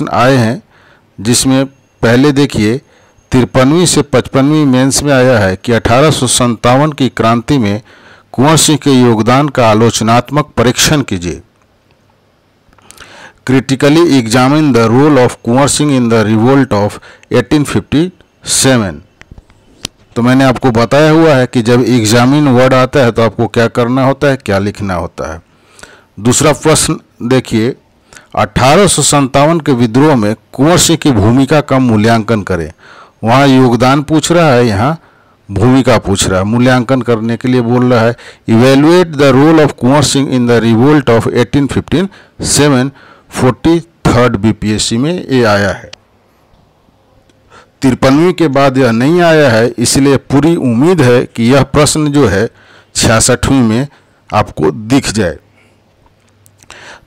प्रश्न आए हैं, जिसमें पहले देखिए 53वीं से 55वीं मेंस में आया है कि 1857 की क्रांति में कुंवर सिंह के योगदान का आलोचनात्मक परीक्षण कीजिए। Critically examine the role of Kunwar Singh in the revolt of 1857। तो मैंने आपको बताया हुआ है कि जब एग्जामिन वर्ड आता है तो आपको क्या करना होता है, क्या लिखना होता है। दूसरा प्रश्न देखिए, 1857 के विद्रोह में कुंवर सिंह की भूमिका का मूल्यांकन करें। वहाँ योगदान पूछ रहा है, यहाँ भूमिका पूछ रहा है। मूल्यांकन करने के लिए बोल रहा है evaluate the role of Kunwar Singh in the revolt of 1857। 43rd BPSC में ये आया है। 53वीं के बाद यह नहीं आया है, इसलिए पूरी उम्मीद है कि यह प्रश्न जो है 66वीं में आपको दिख जाए।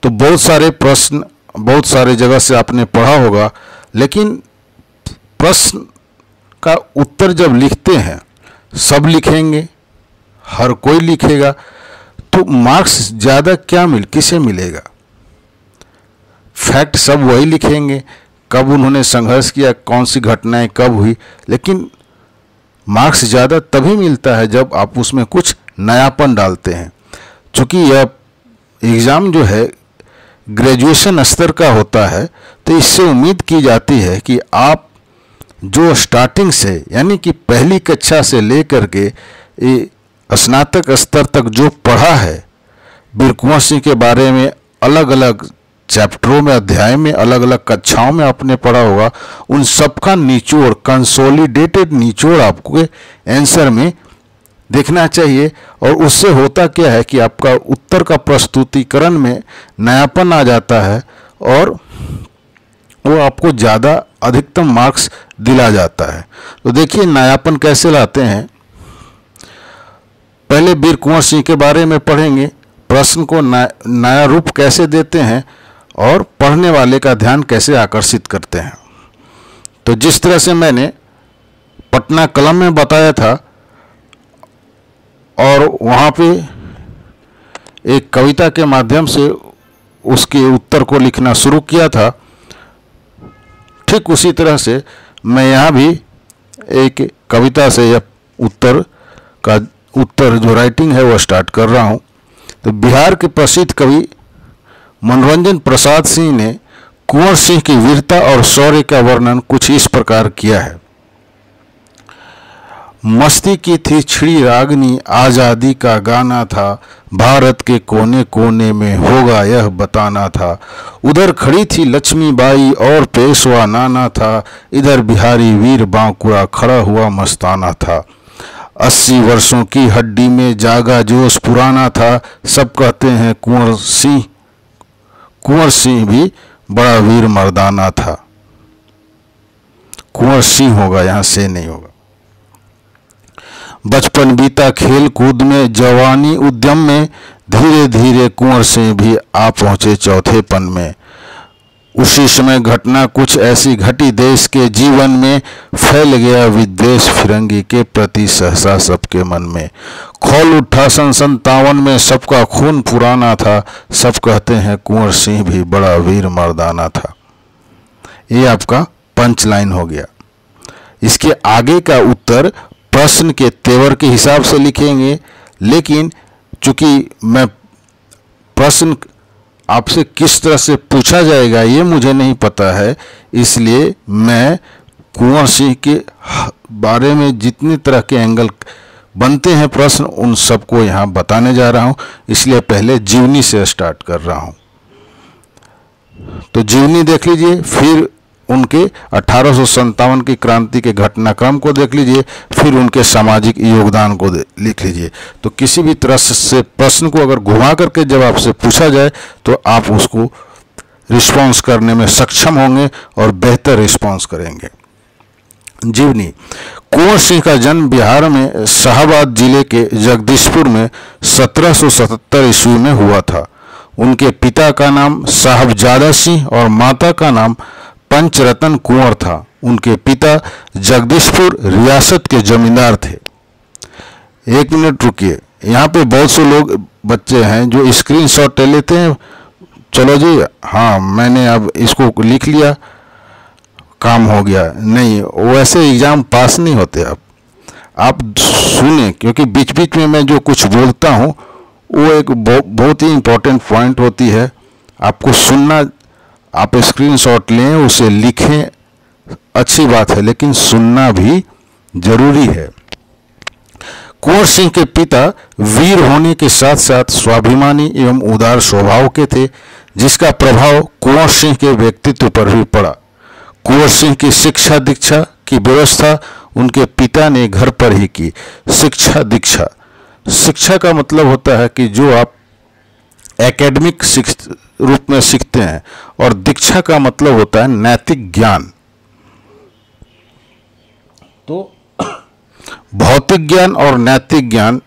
तो बहुत सारे प्रश्न बहुत सारे जगह से आपने पढ़ा होगा, लेकिन प्रश्न का उत्तर जब लिखते हैं, सब लिखेंगे, हर कोई लिखेगा, तो मार्क्स ज़्यादा किसे मिलेगा? फैक्ट सब वही लिखेंगे, कब उन्होंने संघर्ष किया, कौन सी घटनाएं कब हुई, लेकिन मार्क्स ज़्यादा तभी मिलता है जब आप उसमें कुछ नयापन डालते हैं। चूँकि यह एग्ज़ाम जो है ग्रेजुएशन स्तर का होता है, तो इससे उम्मीद की जाती है कि आप जो स्टार्टिंग से यानी कि पहली कक्षा से लेकर के स्नातक स्तर तक जो पढ़ा है, वीर कुंवर सिंह के बारे में अलग अलग चैप्टरों में, अध्याय में, अलग अलग कक्षाओं में आपने पढ़ा होगा, उन सबका निचोड़, कंसोलिडेटेड निचोड़ आपको आंसर में देखना चाहिए। और उससे होता क्या है कि आपका उत्तर का प्रस्तुतिकरण में नयापन आ जाता है और वो आपको ज़्यादा अधिकतम मार्क्स दिला जाता है। तो देखिए नयापन कैसे लाते हैं। पहले वीर कुंवर सिंह के बारे में पढ़ेंगे, प्रश्न को नया रूप कैसे देते हैं और पढ़ने वाले का ध्यान कैसे आकर्षित करते हैं। तो जिस तरह से मैंने पटना कलम में बताया था और वहाँ पे एक कविता के माध्यम से उसके उत्तर को लिखना शुरू किया था, ठीक उसी तरह से मैं यहाँ भी एक कविता से यह उत्तर जो राइटिंग है वो स्टार्ट कर रहा हूँ। तो बिहार के प्रसिद्ध कवि मनोरंजन प्रसाद सिंह ने कुंवर सिंह की वीरता और शौर्य का वर्णन कुछ इस प्रकार किया है। मस्ती की थी छिड़ी रागनी, आज़ादी का गाना था, भारत के कोने कोने में होगा यह बताना था। उधर खड़ी थी लक्ष्मीबाई और पेशवा नाना था, इधर बिहारी वीर बांकुरा खड़ा हुआ मस्ताना था। 80 वर्षों की हड्डी में जागा जोश पुराना था, सब कहते हैं कुंवर सिंह भी बड़ा वीर मर्दाना था। कुंवर सिंह होगा, यहाँ से नहीं होगा। बचपन बीता खेल कूद में, जवानी उद्यम में, धीरे धीरे कुंवर सिंह भी आ पहुंचे चौथेपन में। उसी समय घटना कुछ ऐसी घटी देश के जीवन में, फैल गया विद्वेष फिरंगी के प्रति सहसा सबके मन में। खौल उठा 57 में, सबका खून पुराना था, सब कहते हैं कुंवर सिंह भी बड़ा वीर मर्दाना था। ये आपका पंच लाइन हो गया। इसके आगे का उत्तर प्रश्न के तेवर के हिसाब से लिखेंगे, लेकिन चूंकि मैं प्रश्न आपसे किस तरह से पूछा जाएगा ये मुझे नहीं पता है, इसलिए मैं कुंवर सिंह के बारे में जितनी तरह के एंगल बनते हैं प्रश्न उन सबको यहाँ बताने जा रहा हूँ। इसलिए पहले जीवनी से स्टार्ट कर रहा हूँ। तो जीवनी देख लीजिए, फिर उनके 1857 की क्रांति के घटनाक्रम को देख लीजिए, फिर उनके सामाजिक योगदान को लिख लीजिए। तो किसी भी तरह से प्रश्न को अगर घुमा करके जब आपसे पूछा जाए तो आप उसको रिस्पॉन्स करने में सक्षम होंगे और बेहतर रिस्पॉन्स करेंगे। जीवनी। कुंवर सिंह का जन्म बिहार में शाहाबाद जिले के जगदीशपुर में 1777 ईस्वी में हुआ था। उनके पिता का नाम साहबजादा सिंह और माता का नाम पंचरतन कुंवर था। उनके पिता जगदीशपुर रियासत के जमींदार थे। एक मिनट रुकिए, यहाँ पे बहुत से लोग बच्चे हैं जो स्क्रीनशॉट ले लेते हैं, चलो जी हाँ मैंने अब इसको लिख लिया, काम हो गया। नहीं, वैसे एग्ज़ाम पास नहीं होते। आप सुने, क्योंकि बीच बीच में मैं जो कुछ बोलता हूँ वो एक बहुत ही इम्पोर्टेंट पॉइंट होती है। आपको सुनना, आप स्क्रीनशॉट लें, उसे लिखें, अच्छी बात है, लेकिन सुनना भी जरूरी है। कुंवर सिंह के पिता वीर होने के साथ साथ स्वाभिमानी एवं उदार स्वभाव के थे, जिसका प्रभाव कुंवर सिंह के व्यक्तित्व पर भी पड़ा। कुंवर सिंह की शिक्षा दीक्षा की व्यवस्था उनके पिता ने घर पर ही की। शिक्षा दीक्षा, शिक्षा का मतलब होता है कि जो आप एकेडमिक रूप में सीखते हैं, और दीक्षा का मतलब होता है नैतिक ज्ञान। तो भौतिक ज्ञान और नैतिक ज्ञान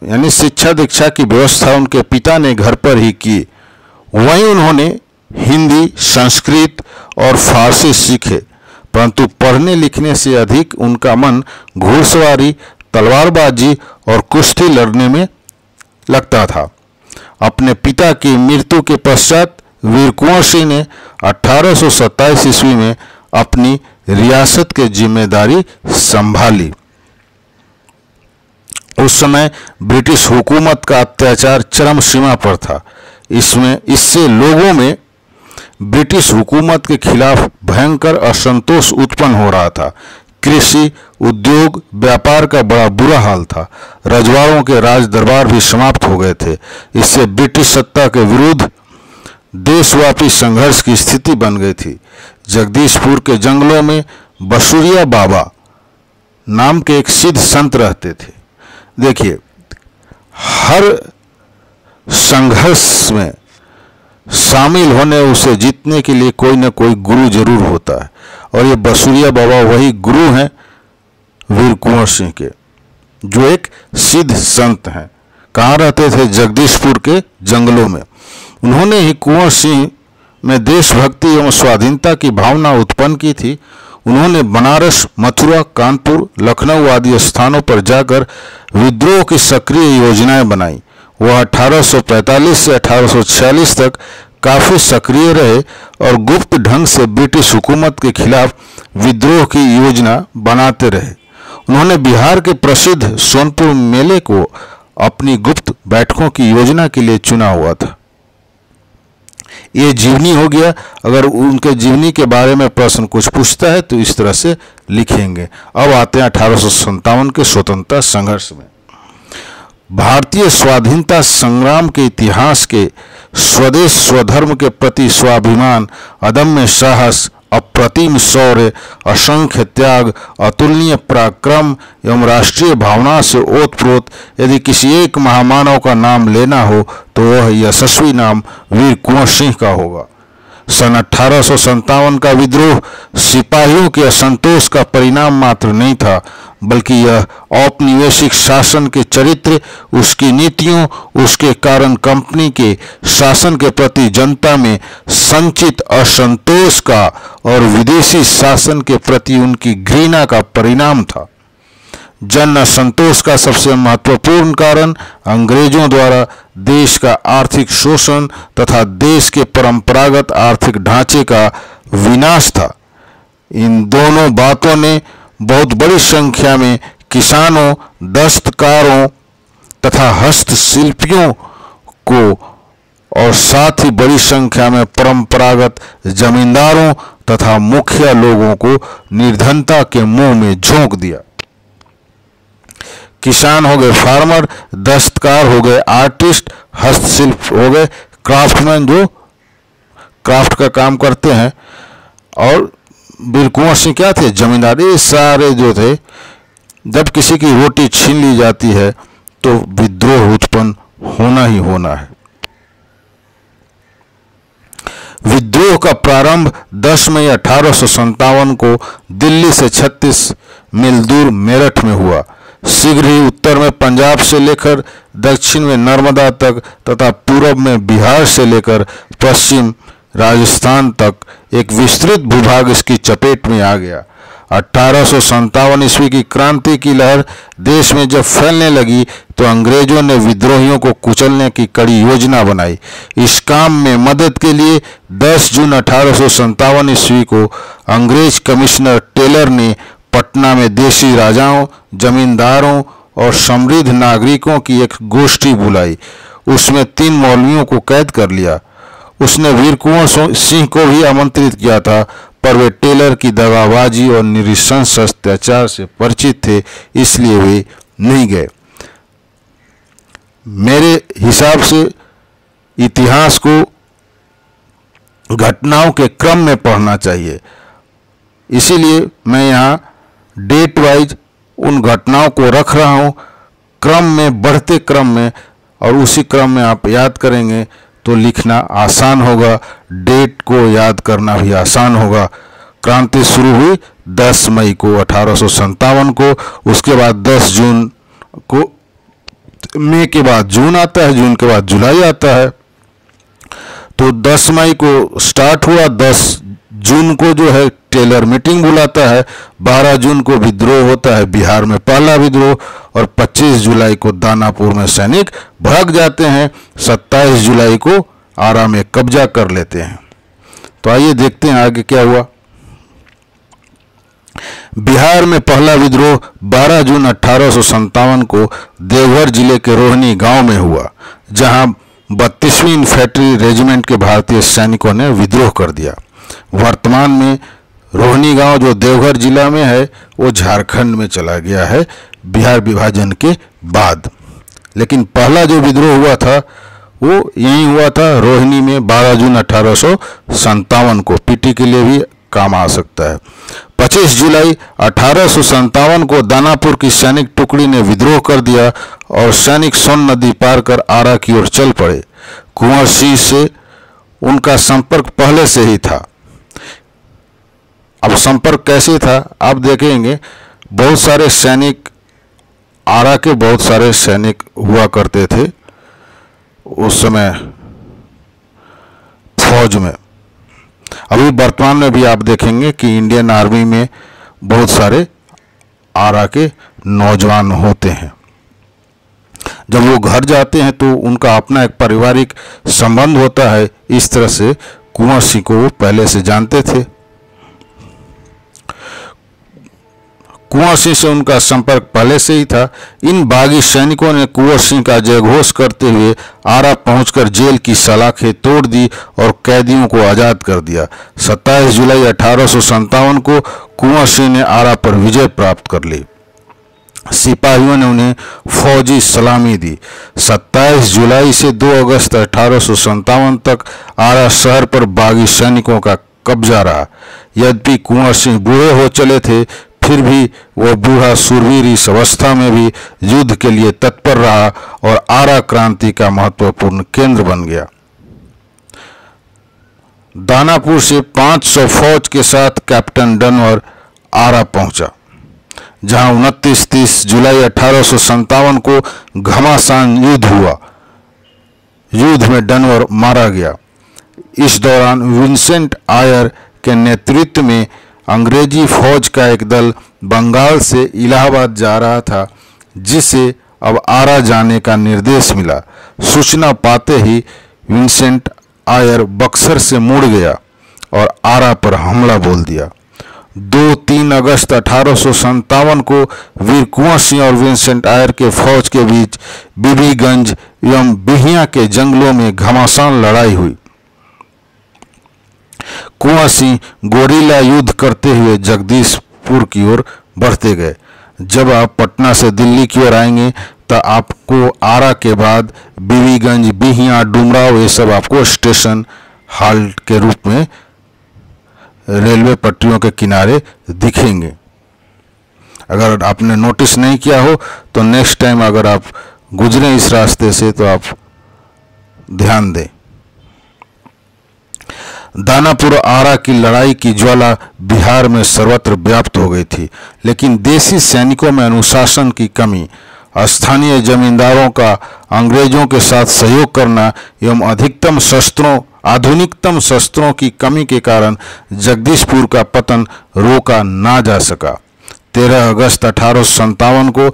यानी शिक्षा दीक्षा की व्यवस्था उनके पिता ने घर पर ही की। वहीं उन्होंने हिंदी, संस्कृत और फारसी सीखे, परंतु पढ़ने लिखने से अधिक उनका मन घुड़सवारी, तलवारबाजी और कुश्ती लड़ने में लगता था। अपने पिता की मृत्यु के पश्चात वीर कुंवर सिंह ने 1827 ईस्वी में अपनी रियासत की जिम्मेदारी संभाली। उस समय ब्रिटिश हुकूमत का अत्याचार चरम सीमा पर था। इससे लोगों में ब्रिटिश हुकूमत के खिलाफ भयंकर असंतोष उत्पन्न हो रहा था। कृषि, उद्योग, व्यापार का बड़ा बुरा हाल था। रजवाड़ों के राज दरबार भी समाप्त हो गए थे। इससे ब्रिटिश सत्ता के विरुद्ध देशव्यापी संघर्ष की स्थिति बन गई थी। जगदीशपुर के जंगलों में बसुरिया बाबा नाम के एक सिद्ध संत रहते थे। देखिए, हर संघर्ष में शामिल होने, उसे जीतने के लिए कोई ना कोई गुरु जरूर होता है, और ये बसुरिया बाबा वही गुरु हैं वीर कुंवर सिंह के, जो एक सिद्ध संत हैं। कहाँ रहते थे? जगदीशपुर के जंगलों में। उन्होंने ही कुंवर सिंह में देशभक्ति एवं स्वाधीनता की भावना उत्पन्न की थी। उन्होंने बनारस, मथुरा, कानपुर, लखनऊ आदि स्थानों पर जाकर विद्रोह की सक्रिय योजनाएं बनाई। वह 1845 से 1846 तक काफ़ी सक्रिय रहे और गुप्त ढंग से ब्रिटिश हुकूमत के खिलाफ विद्रोह की योजना बनाते रहे। उन्होंने बिहार के प्रसिद्ध सोनपुर मेले को अपनी गुप्त बैठकों की योजना के लिए चुना हुआ था। ये जीवनी हो गया। अगर उनके जीवनी के बारे में प्रश्न कुछ पूछता है तो इस तरह से लिखेंगे। अब आते हैं 1857 के स्वतंत्रता संघर्ष में। भारतीय स्वाधीनता संग्राम के इतिहास के स्वदेश स्वधर्म के प्रति स्वाभिमान, अदम्य साहस, अप्रतिम शौर्य, असंख्य त्याग, अतुलनीय पराक्रम एवं राष्ट्रीय भावना से ओतप्रोत यदि किसी एक महामानव का नाम लेना हो तो वह यशस्वी नाम वीर कुंवर सिंह का होगा। सन 1857 का विद्रोह सिपाहियों के असंतोष का परिणाम मात्र नहीं था, बल्कि यह औपनिवेशिक शासन के चरित्र, उसकी नीतियों, उसके कारण कंपनी के शासन के प्रति जनता में संचित असंतोष का और विदेशी शासन के प्रति उनकी घृणा का परिणाम था। जन असंतोष का सबसे महत्वपूर्ण कारण अंग्रेजों द्वारा देश का आर्थिक शोषण तथा देश के परंपरागत आर्थिक ढांचे का विनाश था। इन दोनों बातों ने बहुत बड़ी संख्या में किसानों, दस्तकारों तथा हस्तशिल्पियों को और साथ ही बड़ी संख्या में परंपरागत जमींदारों तथा मुखिया लोगों को निर्धनता के मुंह में झोंक दिया। किसान हो गए फार्मर, दस्तकार हो गए आर्टिस्ट, हस्तशिल्प हो गए क्राफ्टमैन जो क्राफ्ट का काम करते हैं, और वीर कुंवर सिंह क्या थे? जमींदार। ये सारे जो थे, जब किसी की रोटी छीन ली जाती है तो विद्रोह उत्पन्न होना ही होना है। विद्रोह का प्रारंभ 10 मई 1857 को दिल्ली से 36 मील दूर मेरठ में हुआ। शीघ्र ही उत्तर में पंजाब से लेकर दक्षिण में नर्मदा तक तथा पूर्व में बिहार से लेकर पश्चिम राजस्थान तक एक विस्तृत भूभाग इसकी चपेट में आ गया। 1857 ईस्वी की क्रांति की लहर देश में जब फैलने लगी तो अंग्रेजों ने विद्रोहियों को कुचलने की कड़ी योजना बनाई। इस काम में मदद के लिए 10 जून 1857 ईस्वी को अंग्रेज कमिश्नर टेलर ने पटना में देशी राजाओं, जमींदारों और समृद्ध नागरिकों की एक गोष्ठी बुलाई। उसमें 3 मौलवियों को कैद कर लिया। उसने वीर कुंवर सिंह को भी आमंत्रित किया था, पर वे टेलर की दगाबाजी और नृशंस अत्याचार से परिचित थे, इसलिए वे नहीं गए। मेरे हिसाब से इतिहास को घटनाओं के क्रम में पढ़ना चाहिए, इसीलिए मैं यहाँ डेट वाइज उन घटनाओं को रख रहा हूँ, क्रम में, बढ़ते क्रम में, और उसी क्रम में आप याद करेंगे तो लिखना आसान होगा, डेट को याद करना भी आसान होगा। क्रांति शुरू हुई 10 मई को 1857 को, उसके बाद 10 जून को, मई के बाद जून आता है, जून के बाद जुलाई आता है। तो 10 मई को स्टार्ट हुआ, 10 जून को जो है टेलर मीटिंग बुलाता है, 12 जून को विद्रोह होता है, बिहार में पहला विद्रोह, और 25 जुलाई को दानापुर में सैनिक भाग जाते हैं, 27 जुलाई को आरा में कब्जा कर लेते हैं। तो आइए देखते हैं आगे क्या हुआ। बिहार में पहला विद्रोह 12 जून 1857 को देवघर जिले के रोहिणी गांव में हुआ, जहां 32वीं इन्फेंट्री रेजिमेंट के भारतीय सैनिकों ने विद्रोह कर दिया। वर्तमान में रोहिणी गांव जो देवघर जिला में है वो झारखंड में चला गया है बिहार विभाजन के बाद, लेकिन पहला जो विद्रोह हुआ था वो यहीं हुआ था रोहिणी में 12 जून 1857 को। पीटी के लिए भी काम आ सकता है। 25 जुलाई 1857 को दानापुर की सैनिक टुकड़ी ने विद्रोह कर दिया और सैनिक सोन नदी पार कर आरा की ओर चल पड़े। कुंवर सिंह से उनका संपर्क पहले से ही था। अब संपर्क कैसे था आप देखेंगे। बहुत सारे सैनिक, आरा के बहुत सारे सैनिक हुआ करते थे उस समय फौज में। अभी वर्तमान में भी आप देखेंगे कि इंडियन आर्मी में बहुत सारे आरा के नौजवान होते हैं। जब वो घर जाते हैं तो उनका अपना एक पारिवारिक संबंध होता है। इस तरह से कुंवर सिंह को वो पहले से जानते थे। कुंवर सिंह से उनका संपर्क पहले से ही था। इन बागी सैनिकों ने कुंवर सिंह का जयघोष करते हुए आरा पहुंचकर जेल की सलाखें तोड़ दी और कैदियों को आज़ाद कर दिया। 27 जुलाई 1857 को कुंवर सिंह ने आरा पर विजय प्राप्त कर ली। सिपाहियों ने उन्हें फौजी सलामी दी। 27 जुलाई से 2 अगस्त 1857 तक आरा शहर पर बागी सैनिकों का कब्जा रहा। यद्यपि कुंवर सिंह बूढ़े हो चले थे, फिर भी वह बूढ़ा शूरवीर इस अवस्था में भी युद्ध के लिए तत्पर रहा और आरा क्रांति का महत्वपूर्ण केंद्र बन गया। दानापुर से 500 फौज के साथ कैप्टन डनवर आरा पहुंचा, जहां 29-30 जुलाई 1857 को घमासान युद्ध हुआ। युद्ध में डनवर मारा गया। इस दौरान विंसेंट आयर के नेतृत्व में अंग्रेजी फौज का एक दल बंगाल से इलाहाबाद जा रहा था, जिसे अब आरा जाने का निर्देश मिला। सूचना पाते ही विंसेंट आयर बक्सर से मुड़ गया और आरा पर हमला बोल दिया। 2-3 अगस्त 1857 को वीर कुंवर सिंह और विंसेंट आयर के फौज के बीच बीबीगंज एवं बिहिया के जंगलों में घमासान लड़ाई हुई। कुंवर सिंह गोरिल्ला युद्ध करते हुए जगदीशपुर की ओर बढ़ते गए। जब आप पटना से दिल्ली की ओर आएंगे तो आपको आरा के बाद बीबीगंज, बिहिया, डुमराव, ये सब आपको स्टेशन हाल्ट के रूप में रेलवे पटरियों के किनारे दिखेंगे। अगर आपने नोटिस नहीं किया हो तो नेक्स्ट टाइम अगर आप गुजरें इस रास्ते से तो आप ध्यान दें। दानापुर आरा की लड़ाई की ज्वाला बिहार में सर्वत्र व्याप्त हो गई थी, लेकिन देसी सैनिकों में अनुशासन की कमी स्थानीय जमींदारों का अंग्रेजों के साथ सहयोग करना एवं आधुनिकतम शस्त्रों की कमी के कारण जगदीशपुर का पतन रोका ना जा सका। 13 अगस्त 1857 को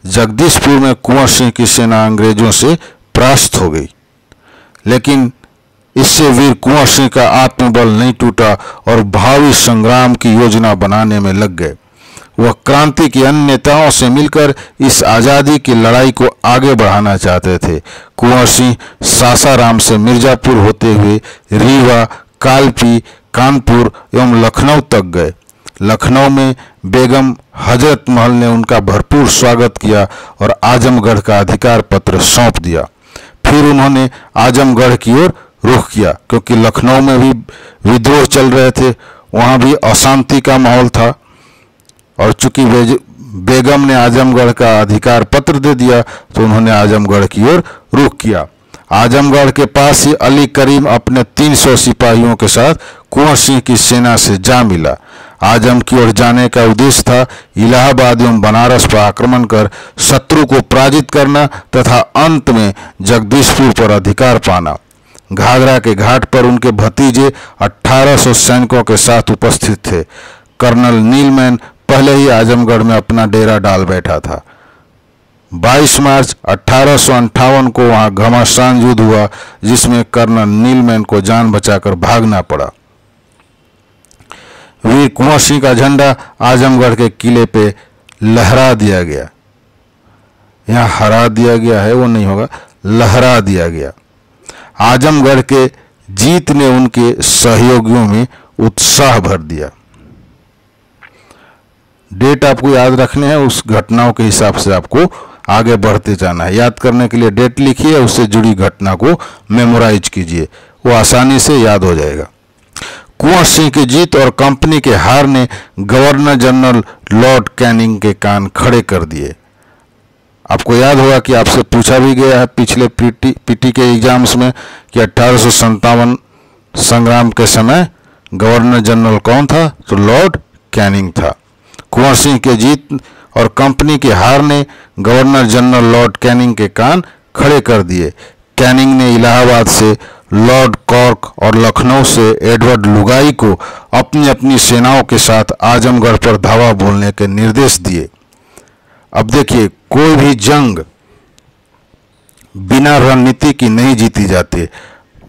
जगदीशपुर में कुंवर सिंह की सेना अंग्रेजों से परास्त हो गई, लेकिन इससे वीर कुंवर सिंह का आत्मबल नहीं टूटा और भावी संग्राम की योजना बनाने में लग गए। वह क्रांति के अन्य नेताओं से मिलकर इस आज़ादी की लड़ाई को आगे बढ़ाना चाहते थे। कुंवर सिंह सासाराम से मिर्जापुर होते हुए रीवा, कालपी, कानपुर एवं लखनऊ तक गए। लखनऊ में बेगम हजरत महल ने उनका भरपूर स्वागत किया और आजमगढ़ का अधिकार पत्र सौंप दिया। फिर उन्होंने आजमगढ़ की ओर रुख किया, क्योंकि लखनऊ में भी विद्रोह चल रहे थे, वहाँ भी अशांति का माहौल था और चूंकि बेगम ने आजमगढ़ का अधिकार पत्र दे दिया तो उन्होंने आजमगढ़ की ओर रुख किया। आजमगढ़ के पास ही अली करीम अपने 300 सिपाहियों के साथ कुंवर सिंह की सेना से जा मिला। आजम की ओर जाने का उद्देश्य था इलाहाबाद एवं बनारस पर आक्रमण कर शत्रु को पराजित करना तथा अंत में जगदीशपुर पर अधिकार पाना। घाघरा के घाट पर उनके भतीजे 1800 सैनिकों के साथ उपस्थित थे। कर्नल नीलमैन पहले ही आजमगढ़ में अपना डेरा डाल बैठा था। 22 मार्च 1858 को वहां घमासान युद्ध हुआ, जिसमें कर्नल नीलमैन को जान बचाकर भागना पड़ा। वीर कुंवर सिंह का झंडा आजमगढ़ के किले पे लहरा दिया गया। यहाँ हरा दिया गया है, वो नहीं होगा, लहरा दिया गया। आजमगढ़ के जीत ने उनके सहयोगियों में उत्साह भर दिया। डेट आपको याद रखने हैं, उस घटनाओं के हिसाब से आपको आगे बढ़ते जाना है। याद करने के लिए डेट लिखिए, उससे जुड़ी घटना को मेमोराइज कीजिए, वो आसानी से याद हो जाएगा। कुंवर सिंह की जीत और कंपनी के हार ने गवर्नर जनरल लॉर्ड कैनिंग के कान खड़े कर दिए। आपको याद होगा कि आपसे पूछा भी गया है पिछले पीटी के एग्जाम्स में कि 1857 संग्राम के समय गवर्नर जनरल कौन था, तो लॉर्ड कैनिंग था। कुंवर सिंह की जीत और कंपनी की हार ने गवर्नर जनरल लॉर्ड कैनिंग के कान खड़े कर दिए। कैनिंग ने इलाहाबाद से लॉर्ड कॉर्क और लखनऊ से एडवर्ड लुगाई को अपनी अपनी सेनाओं के साथ आजमगढ़ पर धावा बोलने के निर्देश दिए। अब देखिए, कोई भी जंग बिना रणनीति की नहीं जीती जाती।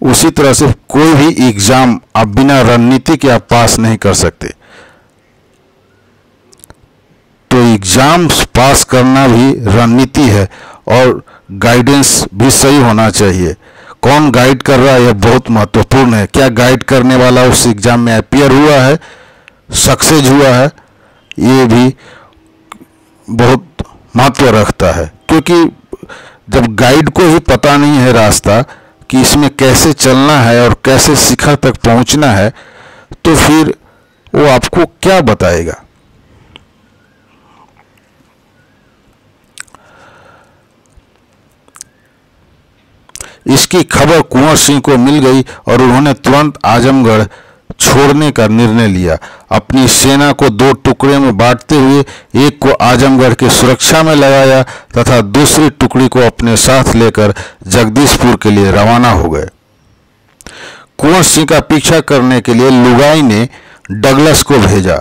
उसी तरह से कोई भी एग्जाम आप बिना रणनीति के आप पास नहीं कर सकते। तो एग्जाम पास करना भी रणनीति है और गाइडेंस भी सही होना चाहिए। कौन गाइड कर रहा है यह बहुत महत्वपूर्ण है। क्या गाइड करने वाला उस एग्जाम में अपीयर हुआ है, सक्सेस हुआ है, ये भी बहुत महत्व रखता है। क्योंकि जब गाइड को ही पता नहीं है रास्ता कि इसमें कैसे चलना है और कैसे शिखर तक पहुंचना है, तो फिर वो आपको क्या बताएगा। इसकी खबर कुंवर सिंह को मिल गई और उन्होंने तुरंत आजमगढ़ छोड़ने का निर्णय लिया। अपनी सेना को 2 टुकड़े में बांटते हुए एक को आजमगढ़ की सुरक्षा में लगाया तथा दूसरी टुकड़ी को अपने साथ लेकर जगदीशपुर के लिए रवाना हो गए। कुंवर सिंह का पीछा करने के लिए लुगाई ने डगलस को भेजा।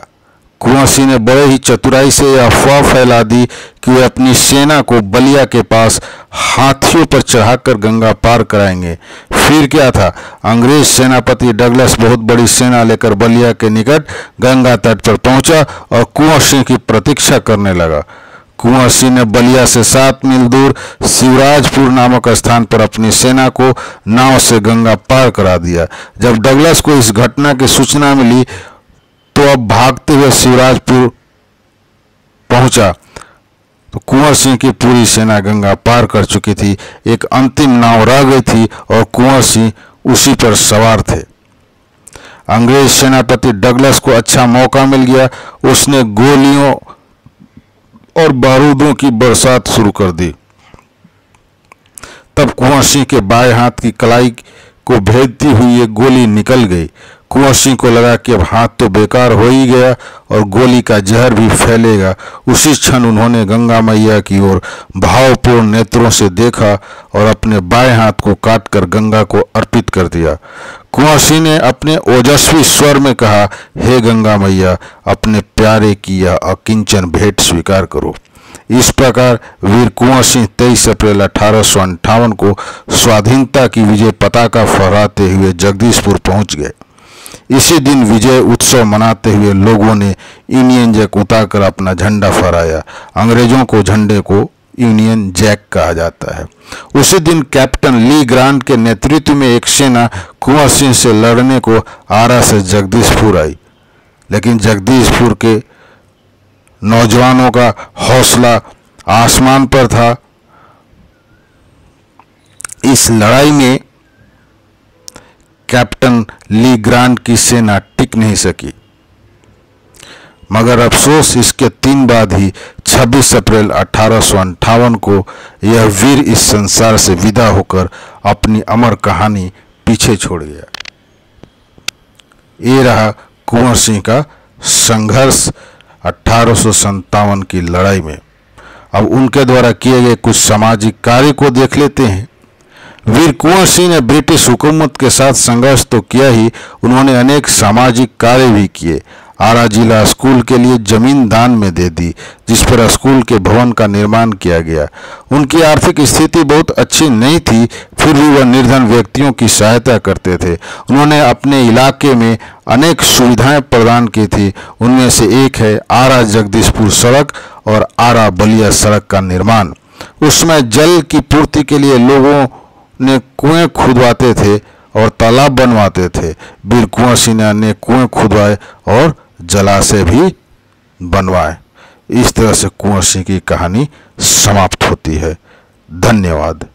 कुंवर सिंह ने बड़े ही चतुराई से यह अफवाह फैला दी कि वे अपनी सेना को बलिया के पास हाथियों पर चढ़ाकर गंगा पार कराएंगे। फिर क्या था, अंग्रेज सेनापति डगलस बहुत बड़ी सेना लेकर बलिया के निकट गंगा तट पर पहुंचा और कुंवर सिंह की प्रतीक्षा करने लगा। कुंवर सिंह ने बलिया से 7 मील दूर शिवराजपुर नामक स्थान पर अपनी सेना को नाव से गंगा पार करा दिया। जब डगलस को इस घटना की सूचना मिली तो अब भागते हुए शिवराजपुर पहुंचा तो कुंवर सिंह की पूरी सेना गंगा पार कर चुकी थी। एक अंतिम नाव रह गई थी और कुंवर सिंह उसी पर सवार थे। अंग्रेज सेनापति डगलस को अच्छा मौका मिल गया। उसने गोलियों और बारूदों की बरसात शुरू कर दी। तब कुंवर सिंह के बाएं हाथ की कलाई को भेदती हुई एक गोली निकल गई। कुंवर सिंह को लगा कि अब हाथ तो बेकार हो ही गया और गोली का जहर भी फैलेगा। उसी क्षण उन्होंने गंगा मैया की ओर भावपूर्ण नेत्रों से देखा और अपने बाएं हाथ को काटकर गंगा को अर्पित कर दिया। कुंवर सिंह ने अपने ओजस्वी स्वर में कहा, हे गंगा मैया, अपने प्यारे की यह अकिंचन भेंट स्वीकार करो। इस प्रकार वीर कुंवर सिंह 23 अप्रैल 1858 को स्वाधीनता की विजय पताका फहराते हुए जगदीशपुर पहुंच गए। इसी दिन विजय उत्सव मनाते हुए लोगों ने यूनियन जैक उतारकर अपना झंडा फहराया। अंग्रेजों को झंडे को यूनियन जैक कहा जाता है। उसी दिन कैप्टन ली ग्रांट के नेतृत्व में एक सेना कुंवर सिंह से लड़ने को आरा से जगदीशपुर आई, लेकिन जगदीशपुर के नौजवानों का हौसला आसमान पर था। इस लड़ाई में कैप्टन ली ग्रांट की सेना टिक नहीं सकी, मगर अफसोस इसके 3 बाद ही 26 अप्रैल 1858 को यह वीर इस संसार से विदा होकर अपनी अमर कहानी पीछे छोड़ गया। ये रहा कुंवर सिंह का संघर्ष 1857 की लड़ाई में। अब उनके द्वारा किए गए कुछ सामाजिक कार्य को देख लेते हैं। वीर कुंवर सिंह ने ब्रिटिश हुकूमत के साथ संघर्ष तो किया ही, उन्होंने अनेक सामाजिक कार्य भी किए। आरा जिला स्कूल के लिए जमीन दान में दे दी, जिस पर स्कूल के भवन का निर्माण किया गया। उनकी आर्थिक स्थिति बहुत अच्छी नहीं थी, फिर भी वह निर्धन व्यक्तियों की सहायता करते थे। उन्होंने अपने इलाके में अनेक सुविधाएं प्रदान की थी। उनमें से एक है आरा जगदीशपुर सड़क और आरा बलिया सड़क का निर्माण। उसमें जल की पूर्ति के लिए लोगों ने कुएं खुदवाते थे और तालाब बनवाते थे। वीर कुंवर सिंह ने अनेक कुएं खुदवाए और जलाशय भी बनवाए। इस तरह से कुंवर सिंह की कहानी समाप्त होती है। धन्यवाद।